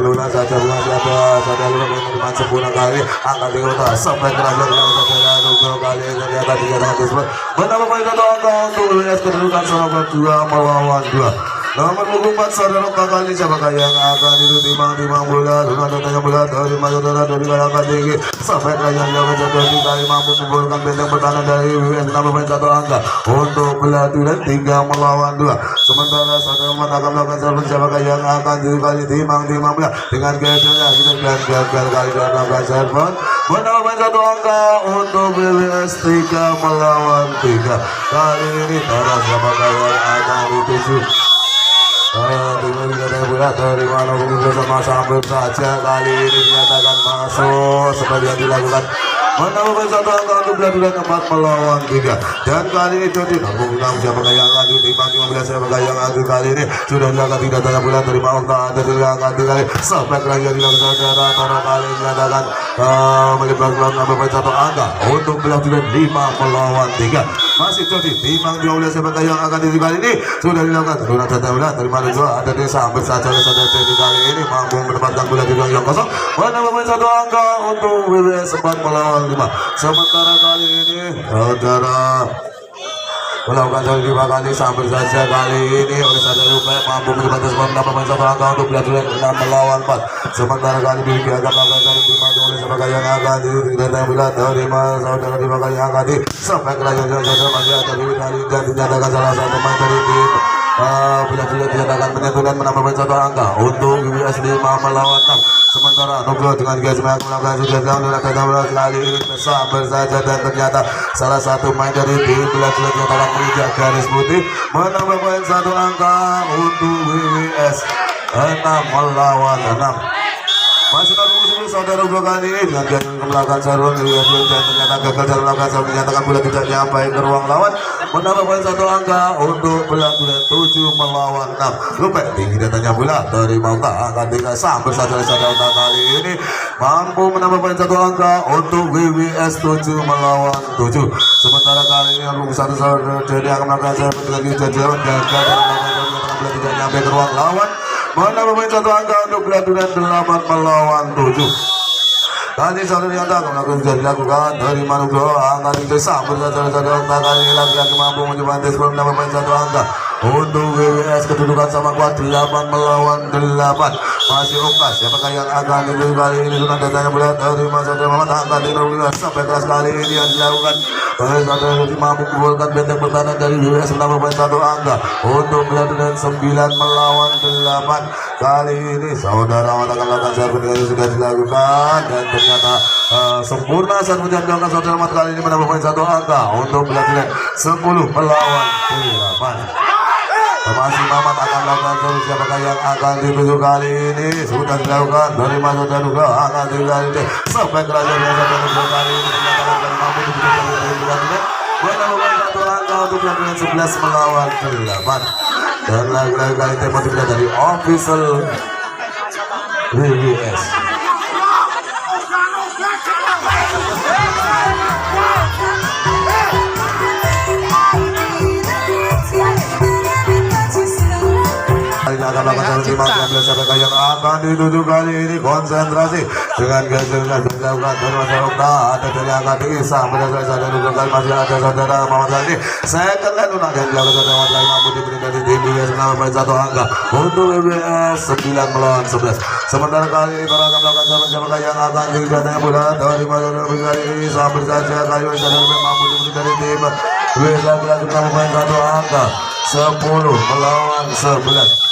Luna saja masih ada saudara Luna menerima sempurna kali angka di kota sampai kerajaan saudara Nugro kali ini ternyata dinyatakan tersebut menambah poin satu angka untuk BWS kedudukan sama 2 melawan 2. Nomor 4 saudara kali siapa yang akan timang bola Luna datanya bola dari saudara dari angka tinggi sampai kerajaan jauh jadi kali mampu membolkan benteng pertahanan dari BWS menambah poin satu angka untuk Beladulen 3 melawan 2. Sementara saudara akan melakukan servis siapa yang akan kali timang bola dengan gagalnya kita gagal kali dan melakukan servis menambah poin satu angka untuk BWS 3 melawan 3. Kali ini terus siapa yang akan dituju Bola dari mana bersama sambil saja kali ini dinyatakan masuk seperti yang dilakukan menambah satu angka untuk Belanda tempat melawan 3 dan kali ini jadi nombor 6 siapa yang akan ditimbang 15 siapa yang akan kali ini sudah dilakukan tidak tanya bulan dari Maungta ada dilakukan kali sampai lagi dilakukan saudara taruh kali dinyatakan melibatkan nomor satu angka untuk Belanda 5 melawan 3 masih jadi timbang 12 siapa yang akan ditimbang kali ini sudah dilakukan sudah tanya bulan dari mana juga ada di sampai saja saudara kali ini mampu mendapatkan bulan yang kosong menambah satu angka untuk WWS 4 melawan 5 sementara kali ini saudara melakukan kali 5 kali sambil saja kali ini oleh saudara upaya mampu menyebabkan sebab menambah satu angka untuk Belanda 6 melawan 4 sementara kali ini dia akan melakukan kali 5 oleh sebagai yang akan dinyatakan Belanda 5 saudara 5 kali yang akan di sampai kerajaan saudara masih ada di kali dan dinyatakan salah satu pemain dari tim Belanda dinyatakan menyentuh dan menambah satu angka untuk US 5 melawan 6 sementara Nugro dengan guys melakukan sudah dalam kali ini sambil saja dan ternyata salah satu main dari tim Belanda dinyatakan menginjak garis putih menambah poin satu angka untuk WWS 6 melawan 6 masih terus saudara dua kali ini dengan dia melakukan sarung dan ternyata gagal dalam melakukan sarung dinyatakan bola tidak nyampai ke ruang lawan menambah poin satu angka untuk Belanda 7 melawan 6 lupa tinggi datanya bola dari Mauta akan tinggal sampai saja saudara kali ini mampu menambah poin satu angka untuk WWS 7 melawan 7 sementara kali ini Agung satu saudara jadi akan melakukan sarung dengan gagal dalam melakukan bola tidak nyampe ke ruang lawan menambah poin satu angka untuk Belanda 8 melawan 7 tadi saudara dinyatakan melakukan sudah dilakukan dari Manugro angka itu sampai saudara kali lagi mampu menyebabkan sebelum menambah poin satu angka untuk WWS kedudukan sama kuat 8 melawan 8 masih Okas siapakah yang akan diberi kali ini dengan datanya bola dari saudara Muhammad angka di 15 sampai kelas kali ini yang dilakukan oleh saudara mampu membolkan benteng pertahanan dari WWS menambah poin satu angka untuk Belanda 9 melawan 8 kali ini saudara mengatakan lakukan servis yang sudah dilakukan dan ternyata sempurna saat menjatuhkan saudara Mat kali ini menambah poin satu angka untuk Belanda 10 melawan 8 masih Mamat akan melakukan solusi apakah yang akan dituju kali ini sudah dilakukan dari Mas dan juga akan kali ini sampai kerajaan yang satu kali ini menyatakan dan mampu menambah satu angka untuk Belanda 11 melawan 8 dan lagi-lagi kali tema kita dari official WWS akan melakukan 15 sampai yang akan dituju kali ini konsentrasi dengan gajahnya dilakukan dari masyarakat ada dari angkat Isa pada saudara dua kali masih ada saudara Muhammad Ghani second line untuk yang dilakukan saudara Muhammad Ghani mampu diberi dari tim WWS menambah satu angka untuk WWS 9 melawan 11 sementara kali ini para akan melakukan siapa yang akan didatangkan bola dari masyarakat kali ini sampai saja kali ini saudara mampu diberi dari tim WWS menambah satu angka 10 melawan 11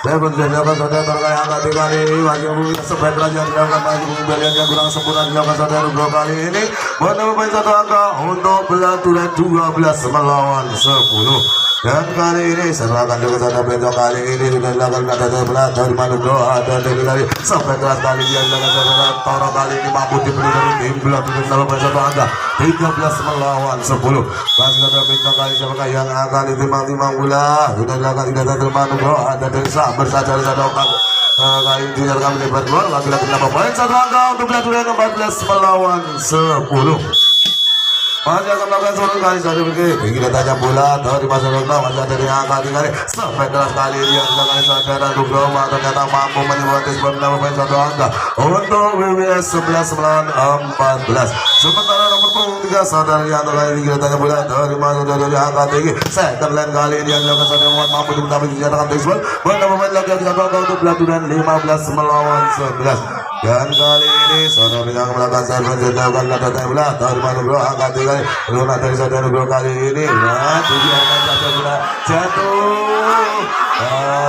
saya berjalan saudara terkait angka kali ini masih sampai kerajaan dilakukan masih pembelian yang kurang sempurna dilakukan saudara dua kali ini menambah poin satu angka untuk Belanda 12 melawan 10 dan kali ini serahkan juga saudara besok kali ini sudah dilakukan kata Belanda dari Manugro ada dari kali sampai kelas kali dia dilakukan saudara Toro kali ini mampu diberi dari tim Belanda menambah poin satu angka 13 melawan 10 masih saudara besok kali siapakah yang akan ditimbang bola sudah dilakukan tidak dari Manugro ada dari bersaja saudara kali ini dinyatakan melebar gol lagi-lagi menambah poin satu angka untuk Belanda 14 melawan 10 masih akan melakukan seorang kali saja begini tinggi datanya bola dari masyarakat masih ada di angka kali sampai kelas kali dia kali saudara Nugroho ternyata mampu menyebabkan sebelum menambah poin satu angka untuk WWS 11 melawan 14 sementara nomor punggung 3 saudara yang kali tinggi datanya bola dari masyarakat dari angka tinggi second line kali ini yang dilakukan saudara Muhammad mampu ditambah dinyatakan baseball menambah poin lagi satu angka untuk Belanda 15 melawan 11 dan kali ini saudara yang melakukan servis dilakukan datanya bola dari Manugro angka tinggi Luna dari saudara Nugroho kali ini dibiarkan saja bola jatuh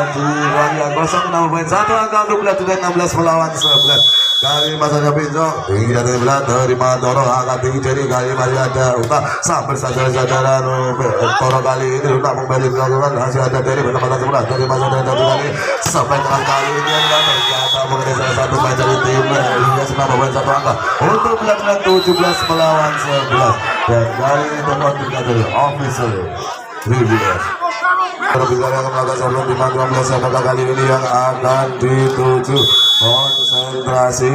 di ruang yang kosong menambah poin satu angka untuk Belanda 16 melawan 11 kali masanya Pinjong tinggi dari belah terima Toro angkat tinggi jadi kali masih ada Uta sampai saudara-saudara Toro kali ini Uta kembali melakukan masih ada dari penempatan sebelah dari masa dari kali sampai kali ini adalah ternyata mengenai salah satu main dari tim hingga selama poin satu angka untuk belah 17 melawan 11 dan kali ini tempat dari official VBS. Terbicara yang melakukan sebelum di 12 apakah kali ini yang akan dituju konsentrasi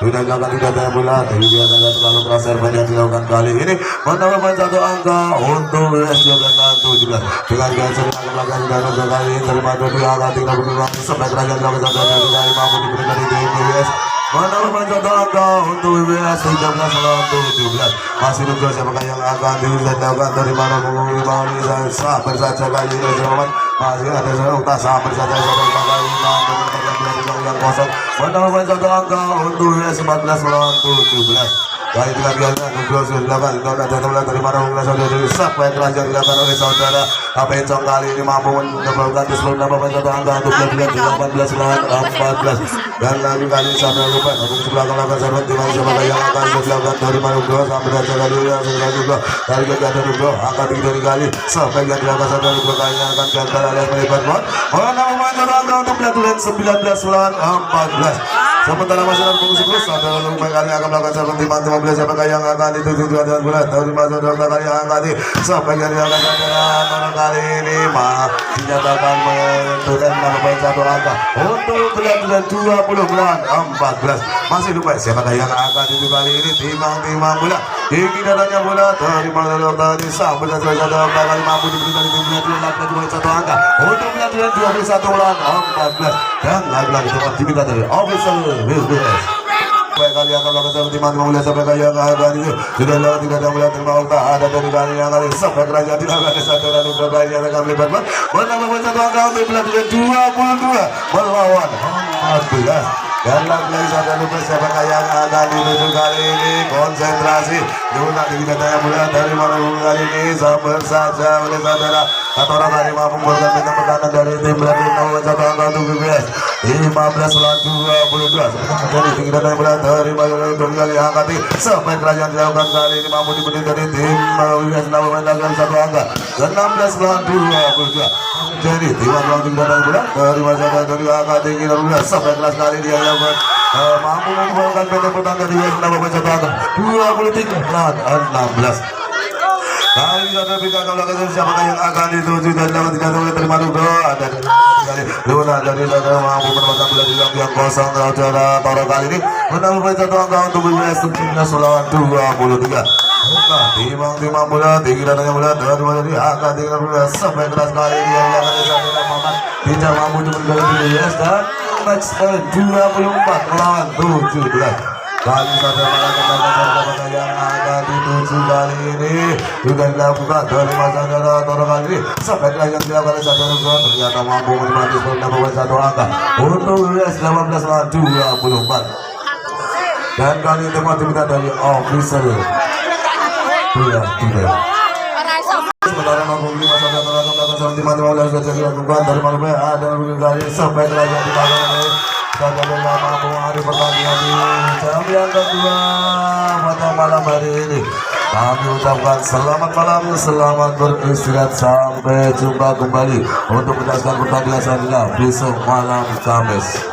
sudah dilakukan tidak ada bulan jadi biasanya terlalu keras banyak dilakukan kali ini menambahkan satu angka untuk US 12-17 dengan geser yang melakukan dan kali ini terima dua angka tinggal berkurang sampai kerajaan dilakukan satu kali mampu diberikan di tim US menambahkan satu angka untuk WBS 13-17 masih nunggu siapakah yang akan dilakukan dari mana mengulur sabar saja kali ini masih ada seorang sabar saja kali yang kosong menambahkan satu angka untuk WBS 14-17 kali dengan nunggu sudah dilakukan dari mana dari sampai kerajaan dilakukan oleh saudara Pencong kali ini mampu mendapatkan sebelum menambahkan satu angka untuk 18-14 dan lagi kali sampai lupa untuk sebelah melakukan serban di mana siapa yang akan dilakukan dari mana sampai raja kali ini sudah juga kali kita ada dulu angka dari kali sampai yang dilakukan saudara dua kali yang akan gagal alias melibat menambahkan satu angka untuk 19-14 sementara masih dalam fungsi terus saudara lupa kali akan melakukan serban di mana siapakah yang akan dituju dengan bulan dari masa dua kali yang akan sampai yang akan saudara kali ini dinyatakan menentukan menambahkan satu angka untuk bulan 20 bulan 14 masih lupa siapakah yang akan dituju kali ini timang bulan tinggi datanya bola dari mana tadi sampai satu kali mampu diberikan di bulan 21 angka untuk bulan 21 bulan 14 dan lagi-lagi tempat diminta dari official business sampai kali akan melakukan seperti mana mulai sampai kali yang akan itu sudah lewat tidak ada mulai terima ukta ada dari kali yang kali sampai kerajaan tidak ada satu dan dua kali yang akan melibat menambahkan satu angka untuk bulan 22 melawan 14 dan lagi saudara lupa siapakah yang akan dituju kali ini konsentrasi juga tidak ada mulai dari mana kali ini sabar saja oleh saudara atau orang tadi mampu membuatkan bintang pertahanan dari tim berarti nomor satu angka untuk BBS 15-22 jadi tidak ada mulai dari mana kali angkat sampai kerajaan dilakukan kali ini mampu diberi dari tim BBS mendapatkan satu angka 16-22 jadi tim tidak ada mulai dari masa dari angka tinggi sampai kelas kali dia yang mampu membuatkan bintang pertahanan dari BBS mendapatkan satu angka 23-16 kali saudara berikan kalau siapakah yang akan dituju dan dapat tidak boleh terima dulu ada dari Luna dari saudara mampu mendapatkan bola di yang kosong saudara Toro kali ini menambahkan satu angka untuk BBS 17-23 timang bola tinggi datanya bola dari bola di angka tinggi bola sampai keras kali ini yang akan saudara Mamat tidak mampu untuk menggolkan BBS dan match point 24 melawan 17 kali saudara melakukan yang akan dituju kali ini juga dilakukan dari masa saudara Toro kali ini sampai kerajaan dilakukan saudara ternyata mampu menikmati mendapatkan satu angka untuk US 18-24 dan kali ini tempat diminta dari official sementara mampu lima saudara melakukan seperti mana sudah dilakukan dari malam ada kali sampai kerajaan dilakukan saudara mampu hari pertandingan di jam yang kedua pada malam hari ini kami ucapkan selamat malam, selamat beristirahat sampai jumpa kembali untuk menyaksikan pertandingan selanjutnya besok malam Kamis.